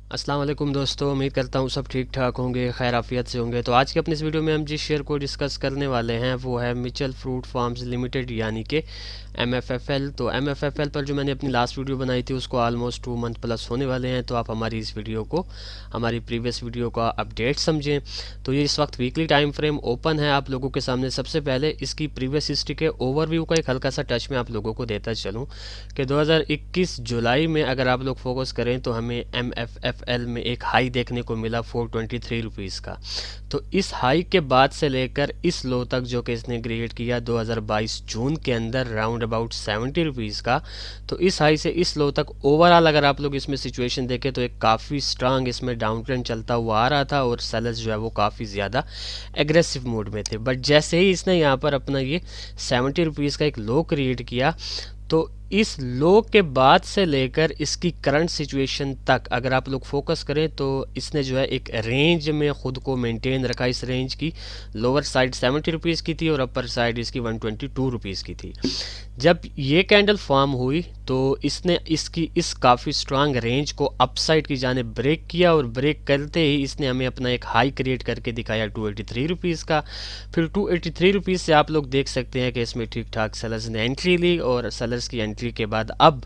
अस्सलाम वालेकुम दोस्तों, उम्मीद करता हूँ सब ठीक ठाक होंगे, खैर आफियत से होंगे। तो आज के अपने इस वीडियो में हम जिस शेयर को डिस्कस करने वाले हैं वो है मिचल फ्रूट फार्म्स लिमिटेड यानी कि MFFL। तो MFFL पर जो मैंने अपनी लास्ट वीडियो बनाई थी उसको ऑलमोस्ट 2 मंथ प्लस होने वाले हैं। तो आप हमारी इस वीडियो को, हमारी प्रीवियस वीडियो का अपडेट समझें। तो ये इस वक्त वीकली टाइम फ्रेम ओपन है आप लोगों के सामने। सबसे पहले इसकी प्रीवियस हिस्ट्री के ओवरव्यू का एक हल्का सा टच मैं आप लोगों को देता चलूँ कि 2021 जुलाई में अगर आप लोग फोकस करें तो हमें MFFL में एक हाई देखने को मिला 423 रुपीज़ का। तो इस हाई के बाद से लेकर इस लो तक जो कि इसने क्रिएट किया 2022 जून के अंदर राउंड अबाउट 70 रुपीज़ का। तो इस हाई से इस लो तक ओवरऑल अगर आप लोग इसमें सिचुएशन देखें तो एक काफ़ी स्ट्रांग इसमें डाउन ट्रेंड चलता हुआ आ रहा था और सेलर्स जो है वो काफ़ी ज़्यादा एग्रेसिव मोड में थे। बट जैसे ही इसने यहाँ पर अपना ये 70 रुपीज़ का एक लो क्रिएट किया तो इस लो के बाद से लेकर इसकी करंट सिचुएशन तक अगर आप लोग फोकस करें तो इसने जो है एक रेंज में ख़ुद को मेंटेन रखा। इस रेंज की लोअर साइड 70 रुपीज़ की थी और अपर साइड इसकी 122 रुपीज़ की थी। जब ये कैंडल फॉर्म हुई तो इसने इसकी इस काफ़ी स्ट्रांग रेंज को अपसाइड की जाने ब्रेक किया और ब्रेक करते ही इसने हमें अपना एक हाई क्रिएट करके दिखाया 283 रुपीज़ का। फिर 283 रुपीज़ से आप लोग देख सकते हैं कि इसमें ठीक ठाक सेलर्स ने एंट्री ली और सेलर्स की एंट्री के बाद अब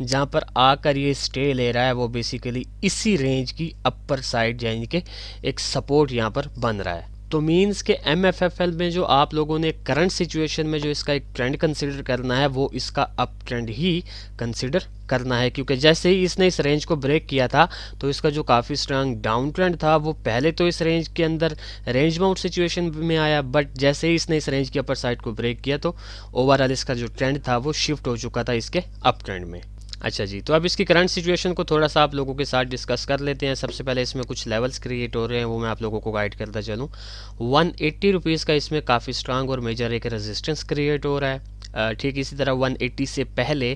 जहां पर आकर ये स्टे ले रहा है वो बेसिकली इसी रेंज की अपर साइड यानी कि एक सपोर्ट यहां पर बन रहा है। तो मीन्स के MFFL में जो आप लोगों ने करंट सिचुएशन में जो इसका एक ट्रेंड कंसिडर करना है वो इसका अप ट्रेंड ही कंसिडर करना है, क्योंकि जैसे ही इसने इस रेंज को ब्रेक किया था तो इसका जो काफ़ी स्ट्रांग डाउन ट्रेंड था वो पहले तो इस रेंज के अंदर रेंज बाउंड सिचुएशन में आया, बट जैसे ही इसने इस रेंज की अपर साइड को ब्रेक किया तो ओवरऑल इसका जो ट्रेंड था वो शिफ्ट हो चुका था इसके अप ट्रेंड में। अच्छा जी, तो अब इसकी करंट सिचुएशन को थोड़ा सा आप लोगों के साथ डिस्कस कर लेते हैं। सबसे पहले इसमें कुछ लेवल्स क्रिएट हो रहे हैं वो मैं आप लोगों को गाइड करता चलूँ। 180 रुपीज़ का इसमें काफ़ी स्ट्रांग और मेजर एक रेजिस्टेंस क्रिएट हो रहा है। ठीक इसी तरह 180 से पहले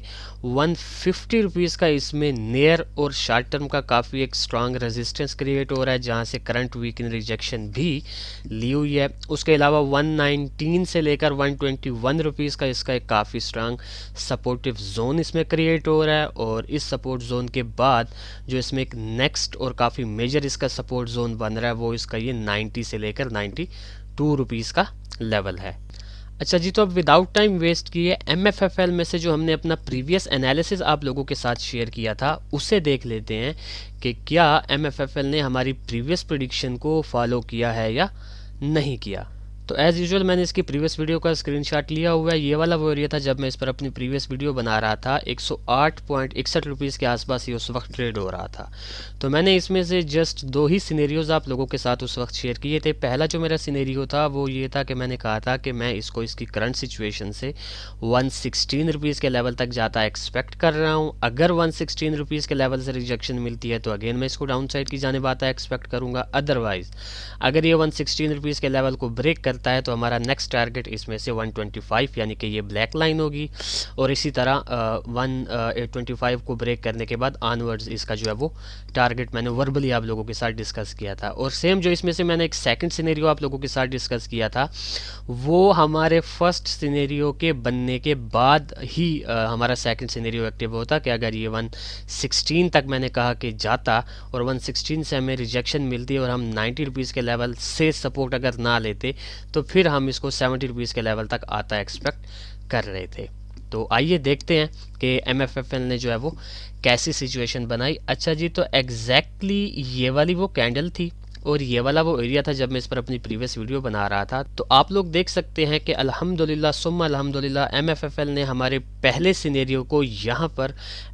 150 रुपीज़ का इसमें नियर और शॉर्ट टर्म का काफ़ी एक स्ट्रांग रेजिस्टेंस क्रिएट हो रहा है जहां से करंट वीक इन रिजेक्शन भी ली हुई है। उसके अलावा 119 से लेकर 121 रुपीज़ का इसका एक काफ़ी स्ट्रांग सपोर्टिव जोन इसमें क्रिएट हो रहा है और इस सपोर्ट जोन के बाद जो इसमें एक नेक्स्ट और काफ़ी मेजर इसका सपोर्ट जोन बन रहा है वो इसका ये 90 से लेकर 92 रुपीज़ का लेवल है। अच्छा जी, तो अब विदाउट टाइम वेस्ट किए MFFL में से जो हमने अपना प्रीवियस एनालिसिस आप लोगों के साथ शेयर किया था उसे देख लेते हैं कि क्या MFFL ने हमारी प्रीवियस प्रेडिक्शन को फॉलो किया है या नहीं किया। तो एज़ यूजुअल मैंने इसकी प्रीवियस वीडियो का स्क्रीनशॉट लिया हुआ है। ये वाला वो एरिया था जब मैं इस पर अपनी प्रीवियस वीडियो बना रहा था। 108.61 रुपीज़ के आसपास ये उस वक्त ट्रेड हो रहा था। तो मैंने इसमें से जस्ट 2 ही सिनेरियोज़ आप लोगों के साथ उस वक्त शेयर किए थे। पहला जो मेरा सिनेरियो था वो ये था कि मैंने कहा था कि मैं इसको इसकी करंट सिचुएशन से 116 रुपीज़ के लेवल तक जाता एक्सपेक्ट कर रहा हूँ। अगर 116 रुपीज़ के लेवल से रिजेक्शन मिलती है तो अगेन मैं इसको डाउन साइड की जाने आता एक्सपेक्ट करूँगा। अदरवाइज़ अगर ये 116 रुपीज़ के लेवल को ब्रेक करता है तो हमारा नेक्स्ट टारगेट इसमें से 125 यानी कि ये ब्लैक लाइन होगी और इसी तरह 125 को ब्रेक करने के बाद ऑनवर्ड्स इसका जो है वो टारगेट मैंने वर्बली आप लोगों के साथ डिस्कस किया था। और सेम जो इसमें से मैंने एक सेकंड सिनेरियो आप लोगों के साथ डिस्कस किया था वो हमारे फर्स्ट सिनेरियो के बनने के बाद ही हमारा सेकंड सिनेरियो एक्टिव होता कि अगर ये 116 तक मैंने कहा कि जाता और 116 से हमें रिजेक्शन मिलती और हम 90 रुपीज़ के लेवल से सपोर्ट अगर ना लेते तो फिर हम इसको 70 रुपीज़ के लेवल तक आता एक्सपेक्ट कर रहे थे। तो आइए देखते हैं कि MFFL ने जो है वो कैसी सिचुएशन बनाई। अच्छा जी, तो एग्जैक्टली ये वाली वो कैंडल थी और ये वाला वो एरिया था जब मैं इस पर अपनी प्रीवियस वीडियो बना रहा था। तो आप लोग देख सकते हैं कि अल्हम्दुलिल्लाह सुम्मा अल्हम्दुलिल्लाह MFFL ने हमारे पहले सिनेरियो को यहाँ पर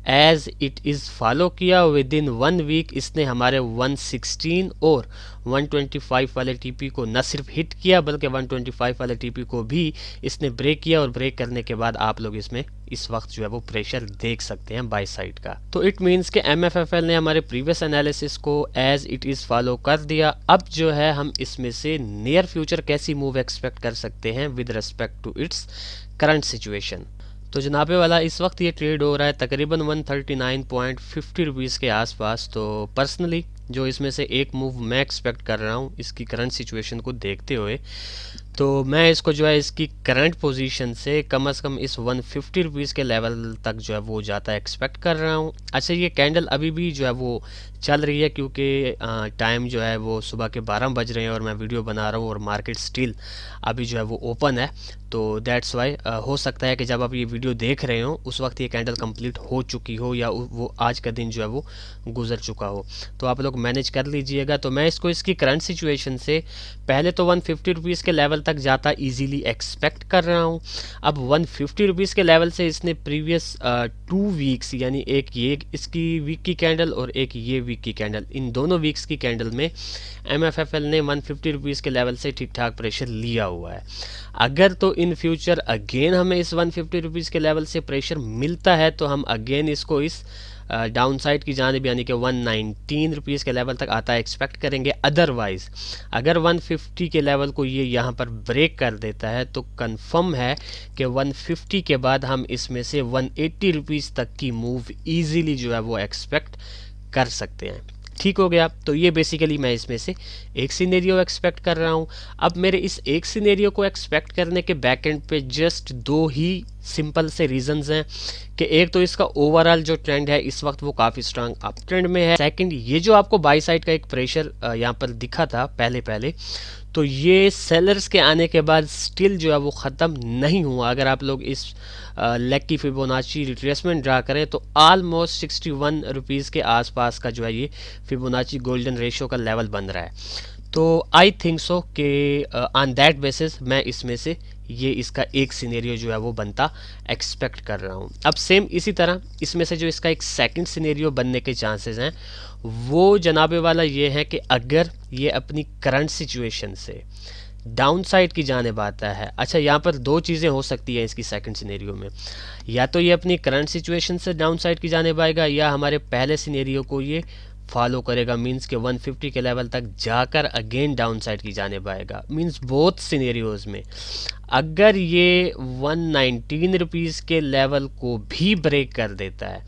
एज इट इज़ फॉलो किया। विद इन 1 वीक इसने हमारे 116 और 125 वाले टीपी को न सिर्फ हिट किया बल्कि 125 वाले टीपी को भी इसने ब्रेक किया और ब्रेक करने के बाद आप लोग इसमें इस वक्त जो है वो प्रेशर देख सकते हैं बाय साइड का। तो इट मीन्स कि MFFL ने हमारे प्रीवियस एनालिसिस को एज इट इज़ फॉलो कर दिया। अब जो है हम इसमें से नियर फ्यूचर कैसी मूव एक्सपेक्ट कर सकते हैं with respect to its current situation. तो जनाबे वाला इस वक्त ये ट्रेड हो रहा है तकरीबन 139.50 रुपीज़ के आसपास। तो पर्सनली जो इसमें से एक मूव मैं एक्सपेक्ट कर रहा हूँ इसकी करंट सिचुएशन को देखते हुए तो मैं इसको जो है इसकी करंट पोजीशन से कम इस 150 रुपीज़ के लेवल तक जो है वो जाता एक्सपेक्ट कर रहा हूँ। अच्छा, ये कैंडल अभी भी जो है वो चल रही है क्योंकि टाइम जो है वो सुबह के 12 बज रहे हैं और मैं वीडियो बना रहा हूँ और मार्केट स्टिल अभी जो है वो ओपन है। तो दैट्स वाई हो सकता है कि जब आप ये वीडियो देख रहे हो उस वक्त ये कैंडल कंप्लीट हो चुकी हो या वो आज का दिन जो है वो गुजर चुका हो, तो आप लोग मैनेज कर लीजिएगा। तो मैं इसको इसकी करंट सिचुएशन से पहले तो 150 रुपीज़ के लेवल तक जाता इजीली एक्सपेक्ट कर रहा हूँ। अब 150 रुपीज़ के लेवल से इसने प्रीवियस 2 वीक्स यानी एक ये इसकी वीक की कैंडल और एक ये वीक की कैंडल, इन दोनों वीक्स की कैंडल में MFFL ने 150 रुपीज़ के लेवल से ठीक ठाक प्रेशर लिया हुआ है। अगर तो इन फ्यूचर अगेन हमें इस 150 रुपीज़ के लेवल से प्रेशर मिलता है तो हम अगेन इसको इस डाउन साइड की जानिब यानी कि 119 रुपीज़ के लेवल तक आता है एक्सपेक्ट करेंगे। अदरवाइज़ अगर 150 के लेवल को ये यहाँ पर ब्रेक कर देता है तो कंफर्म है कि 150 के बाद हम इसमें से 180 रुपीज़ तक की मूव ईजीली जो है वो एक्सपेक्ट कर सकते हैं। ठीक हो गया। तो ये बेसिकली मैं इसमें से एक सिनेरियो एक्सपेक्ट कर रहा हूँ। अब मेरे इस एक सिनेरियो को एक्सपेक्ट करने के बैक एंड पे जस्ट दो ही सिंपल से रीजंस हैं कि एक तो इसका ओवरऑल जो ट्रेंड है इस वक्त वो काफ़ी स्ट्रांग अप ट्रेंड में है। सेकंड, ये जो आपको बाई साइड का एक प्रेशर यहाँ पर दिखा था पहले तो ये सेलर्स के आने के बाद स्टिल जो है वो ख़त्म नहीं हुआ। अगर आप लोग इस लेग की फिबोनाची रिट्रेसमेंट ड्रा करें तो ऑलमोस्ट 61 रुपीज़ के आसपास का जो है ये फिबोनाची गोल्डन रेशियो का लेवल बन रहा है। तो आई थिंक सो कि ऑन दैट बेसिस मैं इसमें से ये इसका एक सिनेरियो जो है वो बनता एक्सपेक्ट कर रहा हूँ। अब सेम इसी तरह इसमें से जो इसका एक सेकंड सिनेरियो बनने के चांसेस हैं वो जनाबे वाला ये है कि अगर ये अपनी करंट सिचुएशन से डाउन साइड की जानिब आता है। अच्छा, यहाँ पर दो चीज़ें हो सकती हैं इसकी सेकंड सिनेरियो में, या तो ये अपनी करंट सिचुएशन से डाउन साइड की जानिब आएगा या हमारे पहले सिनेरियो को ये फॉलो करेगा, मींस के 150 के लेवल तक जाकर अगेन डाउन साइड की जानिब आएगा। मींस बोथ सिनेरियोज में अगर ये 119 रुपीज़ के लेवल को भी ब्रेक कर देता है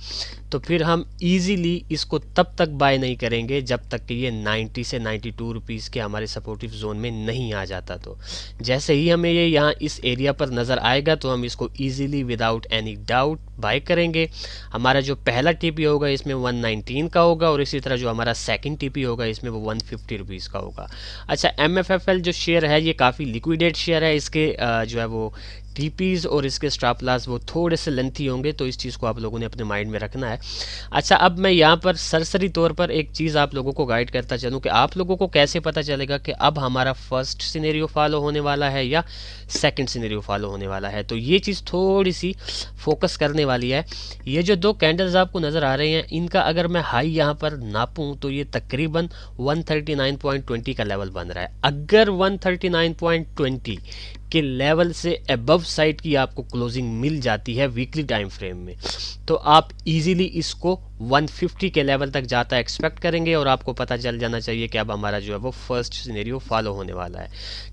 तो फिर हम इजीली इसको तब तक बाय नहीं करेंगे जब तक कि ये 90 से 92 रुपीज़ के हमारे सपोर्टिव जोन में नहीं आ जाता। तो जैसे ही हमें ये यहाँ इस एरिया पर नज़र आएगा तो हम इसको easily without any doubt buy करेंगे। हमारा जो पहला टीपी होगा इसमें 119 का होगा और इसी तरह जो हमारा सेकंड टीपी होगा इसमें वो 150 रुपीज़ का होगा। अच्छा, MFFL जो शेयर है ये काफ़ी लिक्विडेट शेयर है, इसके जो है वो टीपीज़ और इसके स्टॉप लॉस वो थोड़े से लेंथी होंगे, तो इस चीज़ को आप लोगों ने अपने माइंड में रखना है। अच्छा, अब मैं यहाँ पर सरसरी तौर पर एक चीज़ आप लोगों को गाइड करता चलूँ कि आप लोगों को कैसे पता चलेगा कि अब हमारा फर्स्ट सिनेरियो फॉलो होने वाला है या सेकंड सिनेरियो फॉलो होने वाला है। तो ये चीज़ थोड़ी सी फोकस करने वाली है। ये जो दो कैंडल्स आपको नज़र आ रहे हैं इनका अगर मैं हाई यहाँ पर नापूँ तो ये तकरीबन 139.20 का लेवल बन रहा है। अगर 139.20 के लेवल से अबव साइड की आपको क्लोजिंग मिल जाती है वीकली टाइम फ्रेम में तो आप इजीली इसको 150 के लेवल तक जाता एक्सपेक्ट करेंगे और आपको पता चल जाना चाहिए कि अब हमारा जो है वो फर्स्ट सिनेरियो फॉलो होने वाला है।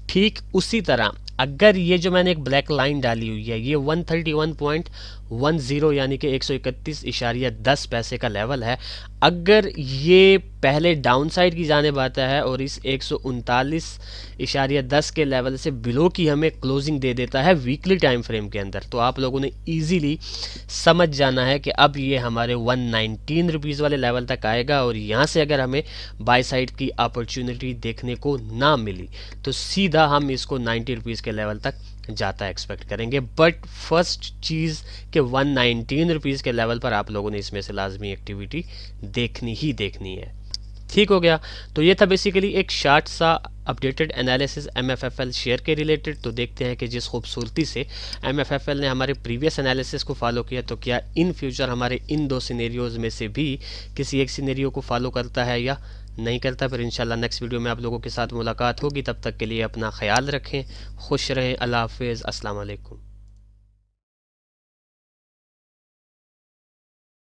ठीक उसी तरह अगर ये जो मैंने एक ब्लैक लाइन डाली हुई है ये 131.10 यानी कि 131.10 पैसे का लेवल है, अगर ये पहले डाउन साइड की जानिब आता है और इस 139.10 के लेवल से बिलो की हमें क्लोजिंग दे देता है वीकली टाइम फ्रेम के अंदर, तो आप लोगों ने इजीली समझ जाना है कि अब ये हमारे 119 रुपीज़ वाले लेवल तक आएगा और यहाँ से अगर हमें बाय साइड की अपॉर्चुनिटी देखने को ना मिली तो सीधा हम इसको 90 रुपीज़ के लेवल तक जाता एक्सपेक्ट करेंगे। बट फर्स्ट चीज़ कि 119 रुपीज़ के लेवल पर आप लोगों ने इसमें से लाजमी एक्टिविटी देखनी ही देखनी है। ठीक हो गया। तो ये था बेसिकली एक शार्ट सा अपडेटेड एनालिसिस MFFL शेयर के रिलेटेड। तो देखते हैं कि जिस खूबसूरती से MFFL ने हमारे प्रीवियस एनालिसिस को फॉलो किया तो क्या इन फ्यूचर हमारे इन दो सिनेरियोज़ में से भी किसी एक सिनेरियो को फॉलो करता है या नहीं करता। फिर इंशाल्लाह नेक्स्ट वीडियो में आप लोगों के साथ मुलाकात होगी। तब तक के लिए अपना ख्याल रखें, खुश रहें, अल्लाह हाफिज़, अस्सलाम वालेकुम।